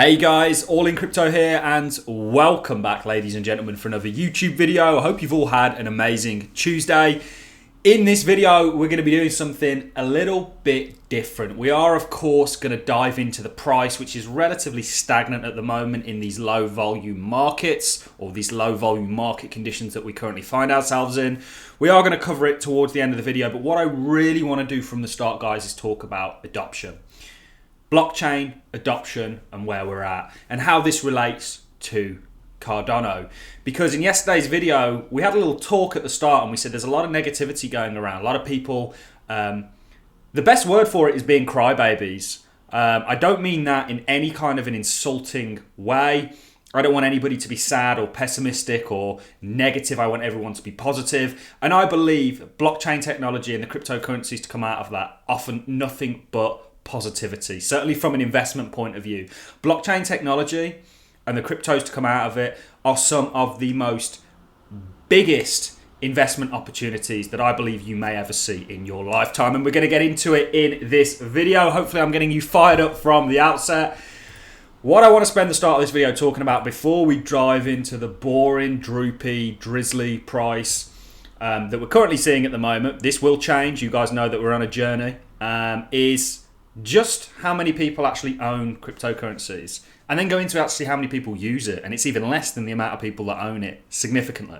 Hey guys, All in Crypto here, and welcome back, ladies and gentlemen, for another YouTube video. I hope you've all had an amazing Tuesday. In this video, we're going to be doing something a little bit different. We are, of course, going to dive into the price, which is relatively stagnant at the moment in these low volume markets, or these low volume market conditions that we currently find ourselves in. We are going to cover it towards the end of the video, but what I really want to do from the start, guys, is talk about adoption. Blockchain adoption and where we're at and how this relates to Cardano. Because in yesterday's video, we had a little talk at the start and we said there's a lot of negativity going around. A lot of people, the best word for it is being crybabies. I don't mean that in any kind of an insulting way. I don't want anybody to be sad or pessimistic or negative. I want everyone to be positive. And I believe blockchain technology and the cryptocurrencies to come out of that offer nothing but positivity, certainly from an investment point of view. Blockchain technology and the cryptos to come out of it are some of the biggest investment opportunities that I believe you may ever see in your lifetime. And we're going to get into it in this video. Hopefully I'm getting you fired up from the outset. What I want to spend the start of this video talking about before we dive into the boring, droopy, drizzly price that we're currently seeing at the moment, this will change. You guys know that we're on a journey, is just how many people actually own cryptocurrencies, and then go into actually how many people use it, and it's even less than the amount of people that own it significantly.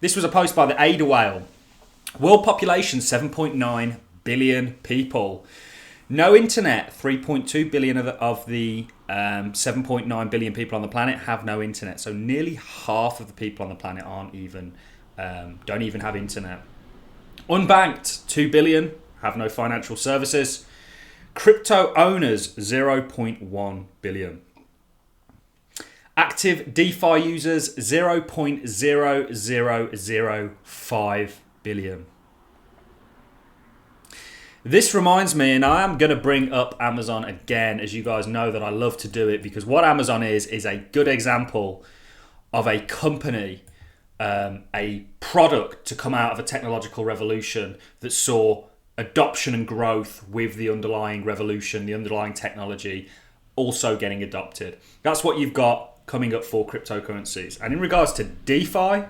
This was a post by the Ada Whale. World population 7.9 billion people. No internet. 3.2 billion of the 7.9 billion people on the planet have no internet. So nearly half of the people on the planet don't even have internet. Unbanked 2 billion have no financial services. Crypto owners, 0.1 billion. Active DeFi users, 0.0005 billion. This reminds me, and I am going to bring up Amazon again, as you guys know that I love to do it, because what Amazon is a good example of a company, a product to come out of a technological revolution that saw adoption and growth with the underlying revolution, the underlying technology also getting adopted. That's what you've got coming up for cryptocurrencies. And in regards to DeFi,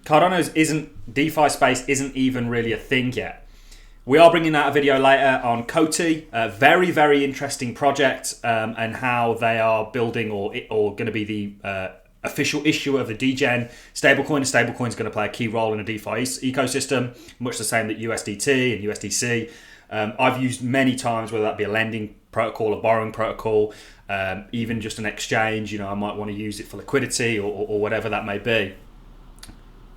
DeFi space isn't even really a thing yet. We are bringing out a video later on Coty, a very, very interesting project, and how they are building or going to be the official issuer of the degen stablecoin. Stablecoin is going to play a key role in a DeFi ecosystem, much the same that USDT and USDC. I've used many times, whether that be a lending protocol, a borrowing protocol, even just an exchange. I might want to use it for liquidity or whatever that may be.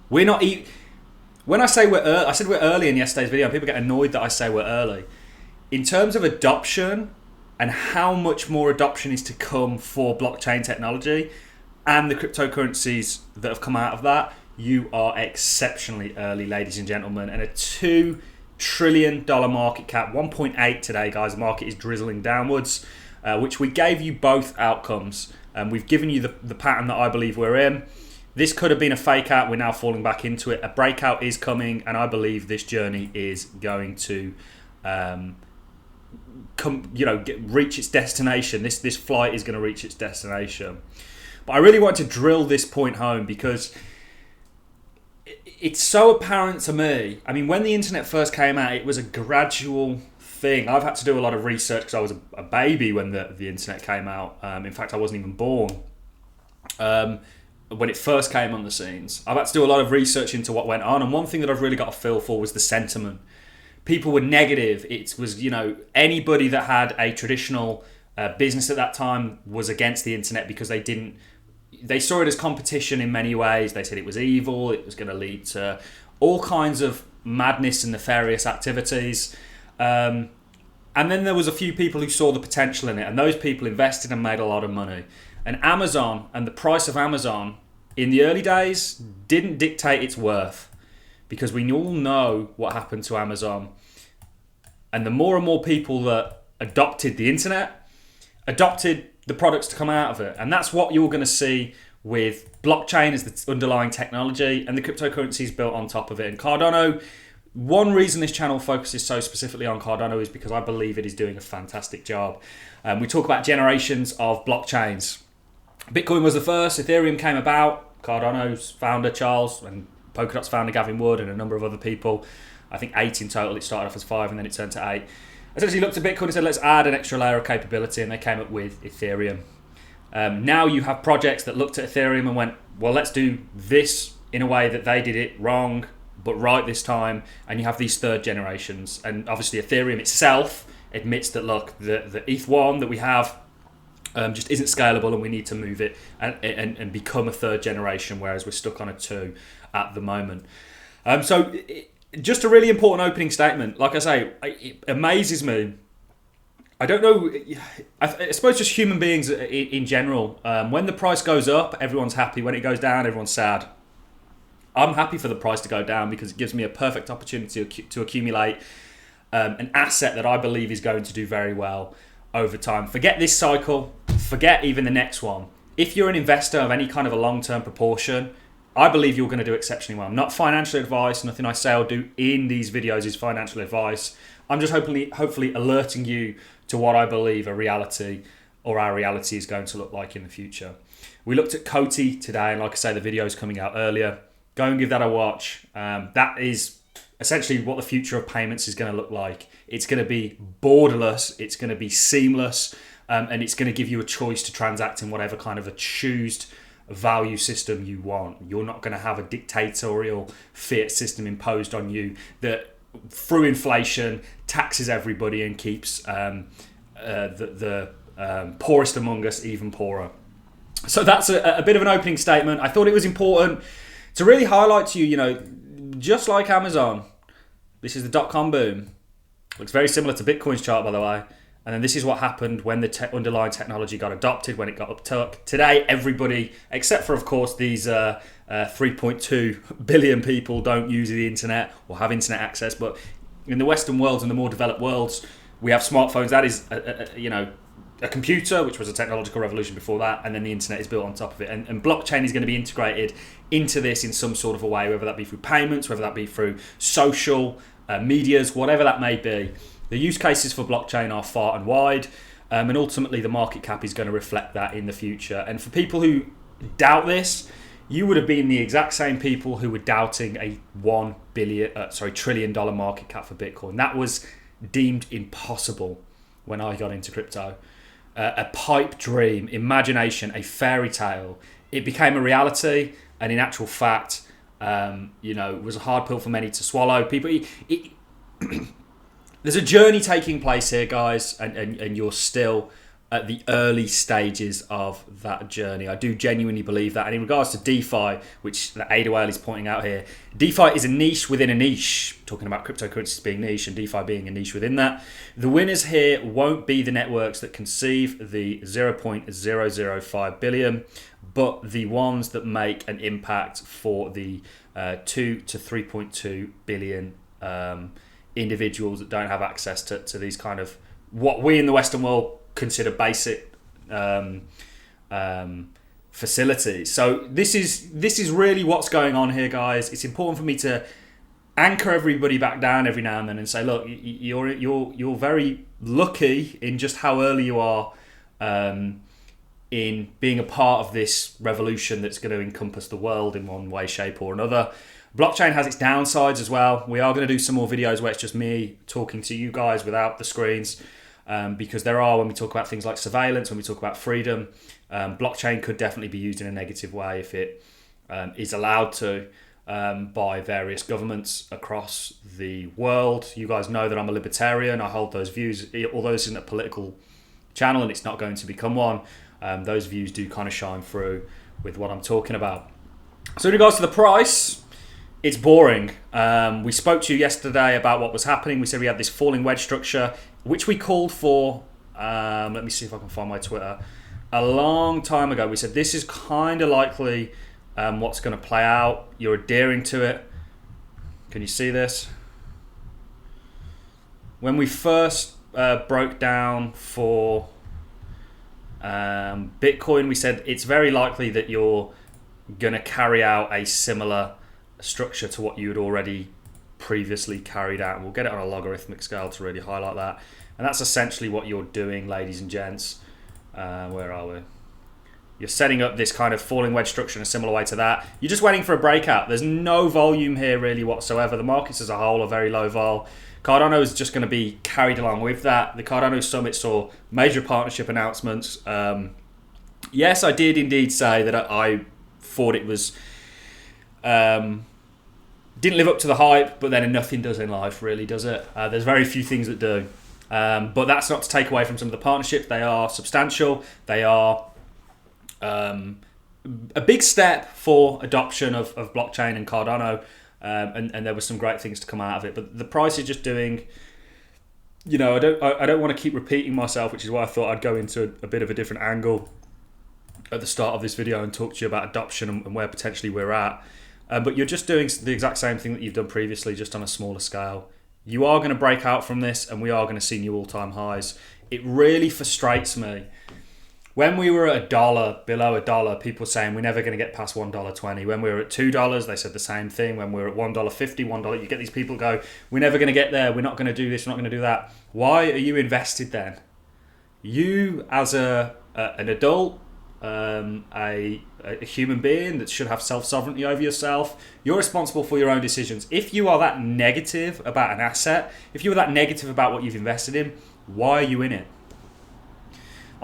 We're not. When I say we're early, I said we're early in yesterday's video, and people get annoyed that I say we're early. In terms of adoption and how much more adoption is to come for blockchain technology and the cryptocurrencies that have come out of that, you are exceptionally early, ladies and gentlemen. And a $2 trillion market cap, 1.8 today, guys. The market is drizzling downwards, which we gave you both outcomes. We've given you the pattern that I believe we're in. This could have been a fake out. We're now falling back into it. A breakout is coming, and I believe this journey is going to reach its destination. This flight is going to reach its destination. But I really want to drill this point home because it's so apparent to me. I mean, when the internet first came out, it was a gradual thing. I've had to do a lot of research because I was a baby when the internet came out. In fact, I wasn't even born when it first came on the scenes. I've had to do a lot of research into what went on. And one thing that I've really got a feel for was the sentiment. People were negative. It was, anybody that had a traditional business at that time was against the internet because they saw it as competition in many ways. They said it was evil. It was going to lead to all kinds of madness and nefarious activities. And then there was a few people who saw the potential in it, and those people invested and made a lot of money. And Amazon and the price of Amazon in the early days didn't dictate its worth, because we all know what happened to Amazon. And the more and more people that adopted the internet, adopted the products to come out of it. And that's what you're going to see with blockchain as the underlying technology and the cryptocurrencies built on top of it. And Cardano one reason this channel focuses so specifically on Cardano is because I believe it is doing a fantastic job. We talk about generations of blockchains. Bitcoin was the first, Ethereum came about, Cardano's founder Charles and POLKADOT's founder Gavin Wood and a number of other people. I think 8 in total. It started off as 5 and then it turned to 8. Essentially looked at Bitcoin and said, let's add an extra layer of capability, and they came up with Ethereum. Now you have projects that looked at Ethereum and went, well, let's do this in a way that they did it wrong, but right this time. And you have these third generations. And obviously Ethereum itself admits that, look, the ETH1 that we have just isn't scalable, and we need to move it and become a third generation, whereas we're stuck on a 2 at the moment. Just a really important opening statement. Like I say, it amazes me. I don't know, I suppose just human beings in general. When the price goes up, everyone's happy. When it goes down, everyone's sad. I'm happy for the price to go down because it gives me a perfect opportunity to accumulate an asset that I believe is going to do very well over time. Forget this cycle, forget even the next one. If you're an investor of any kind of a long-term proportion, I believe you're going to do exceptionally well. Not financial advice. Nothing I say or do in these videos is financial advice. I'm just hopefully alerting you to what I believe a reality or our reality is going to look like in the future. We looked at Coty today, and like I say, the video is coming out earlier. Go and give that a watch. That is essentially what the future of payments is going to look like. It's going to be borderless. It's going to be seamless. And it's going to give you a choice to transact in whatever kind of a choosed value system you want. You're not going to have a dictatorial fiat system imposed on you that through inflation taxes everybody and keeps the poorest among us even poorer. So that's a bit of an opening statement. I thought it was important to really highlight to you, just like Amazon, this is the dot-com boom. Looks very similar to Bitcoin's chart, by the way. And then this is what happened when the underlying technology got adopted, when it got uptook. Today, everybody, except for, of course, these 3.2 billion people don't use the internet or have internet access. But in the Western worlds and the more developed worlds, we have smartphones. That is, a computer, which was a technological revolution before that. And then the internet is built on top of it. And blockchain is going to be integrated into this in some sort of a way, whether that be through payments, whether that be through social medias, whatever that may be. The use cases for blockchain are far and wide, and ultimately the market cap is going to reflect that in the future. And for people who doubt this, you would have been the exact same people who were doubting a $1 trillion market cap for Bitcoin. That was deemed impossible when I got into crypto. A pipe dream, imagination, a fairy tale. It became a reality, and in actual fact, it was a hard pill for many to swallow. There's a journey taking place here, guys, and you're still at the early stages of that journey. I do genuinely believe that. And in regards to DeFi, which the Ada Whale is pointing out here, DeFi is a niche within a niche. Talking about cryptocurrencies being niche and DeFi being a niche within that. The winners here won't be the networks that conceive the 0.005 billion, but the ones that make an impact for the 2 to 3.2 billion individuals that don't have access to these kind of what we in the Western world consider basic facilities. So this is really what's going on here, guys. It's important for me to anchor everybody back down every now and then and say, look, you're very lucky in just how early you are in being a part of this revolution that's going to encompass the world in one way, shape or another. Blockchain has its downsides as well. We are going to do some more videos where it's just me talking to you guys without the screens, because there are, when we talk about things like surveillance, when we talk about freedom, blockchain could definitely be used in a negative way if it is allowed to by various governments across the world. You guys know that I'm a libertarian. I hold those views, although this isn't a political channel and it's not going to become one. Those views do kind of shine through with what I'm talking about. So in regards to the price, it's boring. We spoke to you yesterday about what was happening. We said we had this falling wedge structure, which we called for, let me see if I can find my Twitter, a long time ago. We said this is kind of likely what's going to play out. You're adhering to it. Can you see this? When we first broke down for Bitcoin, we said it's very likely that you're going to carry out a similar structure to what you had already previously carried out. And we'll get it on a logarithmic scale to really highlight that. And that's essentially what you're doing, ladies and gents. Where are we? You're setting up this kind of falling wedge structure in a similar way to that. You're just waiting for a breakout. There's no volume here really whatsoever. The markets as a whole are very low vol. Cardano is just going to be carried along with that. The Cardano Summit saw major partnership announcements. Yes, I did indeed say that I thought it was... didn't live up to the hype, but then nothing does in life really, does it? There's very few things that do. But that's not to take away from some of the partnerships. They are substantial. They are a big step for adoption of blockchain and Cardano. And there were some great things to come out of it. But the price is just doing... You know, I don't want to keep repeating myself, which is why I thought I'd go into a bit of a different angle at the start of this video and talk to you about adoption and where potentially we're at. But you're just doing the exact same thing that you've done previously, just on a smaller scale. You are going to break out from this, and we are going to see new all-time highs. It really frustrates me. When we were at $1, below $1, people were saying we're never going to get past $1.20. When we were at $2, they said the same thing. When we were at $1.50, $1, you get these people go, we're never going to get there. We're not going to do this. We're not going to do that. Why are you invested then? You, as an adult, a human being that should have self-sovereignty over yourself, you're responsible for your own decisions. If you are that negative about an asset, if you're that negative about what you've invested in, why are you in it?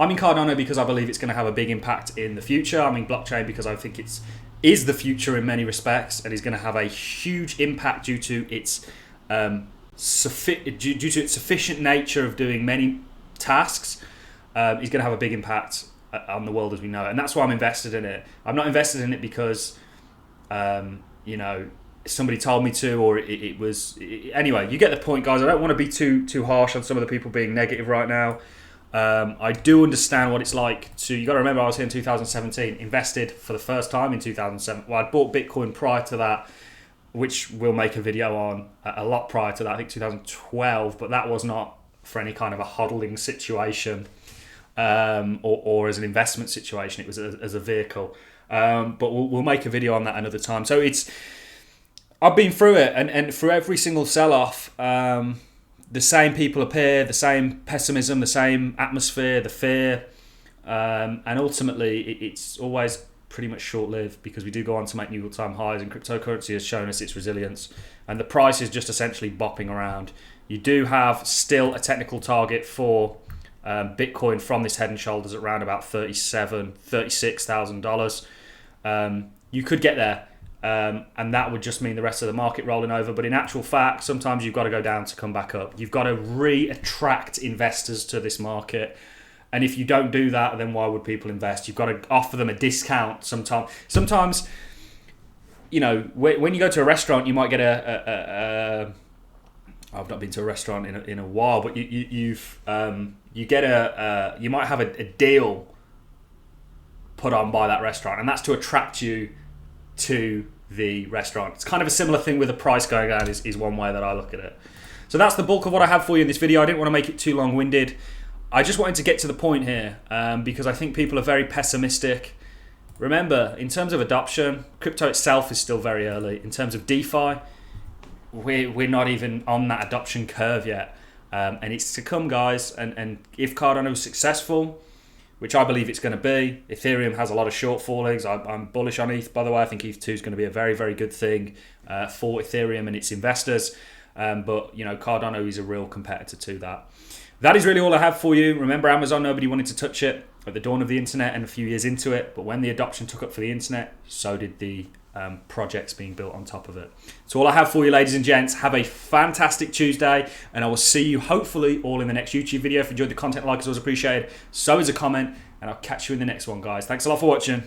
I'm in Cardano because I believe it's going to have a big impact in the future. I'm in blockchain because I think it is the future in many respects, and is going to have a huge impact due to its sufficient nature of doing many tasks. It's going to have a big impact on the world as we know it, and that's why I'm invested in it. I'm not invested in it because you know, somebody told me to, or it was anyway. You get the point, guys. I don't want to be too harsh on some of the people being negative right now. I do understand what it's like to... You got to remember, I was here in 2017, invested for the first time in 2007. Well, I'd bought Bitcoin prior to that, which we'll make a video on a lot prior to that, I think 2012, but that was not for any kind of a hodling situation or as an investment situation. It was as a vehicle. But we'll make a video on that another time. So I've been through it, and through every single sell-off, the same people appear, the same pessimism, the same atmosphere, the fear, and ultimately it's always pretty much short-lived, because we do go on to make new all-time highs, and cryptocurrency has shown us its resilience, and the price is just essentially bopping around. You do have still a technical target for Bitcoin from this head and shoulders at around about $36,000. You could get there. And that would just mean the rest of the market rolling over. But in actual fact, sometimes you've got to go down to come back up. You've got to re-attract investors to this market. And if you don't do that, then why would people invest? You've got to offer them a discount sometimes. Sometimes, you know, when you go to a restaurant, you might get I've not been to a restaurant in a while, but you might have a deal put on by that restaurant, and that's to attract you to the restaurant. It's kind of a similar thing with the price going down is one way that I look at it. So that's the bulk of what I have for you in this video. I didn't want to make it too long-winded. I just wanted to get to the point here because I think people are very pessimistic. Remember, in terms of adoption, crypto itself is still very early. In terms of DeFi, we're not even on that adoption curve yet. And it's to come, guys. And if Cardano is successful, which I believe it's going to be. Ethereum has a lot of shortfallings. I'm bullish on ETH, by the way. I think ETH 2 is going to be a very, very good thing for Ethereum and its investors. But, you know, Cardano is a real competitor to that. That is really all I have for you. Remember, Amazon, nobody wanted to touch it at the dawn of the internet and a few years into it. But when the adoption took up for the internet, so did the projects being built on top of it. So all I have for you, ladies and gents, have a fantastic Tuesday, and I will see you hopefully all in the next YouTube video. If you enjoyed the content, like is always appreciated. So is a comment, and I'll catch you in the next one, guys. Thanks a lot for watching.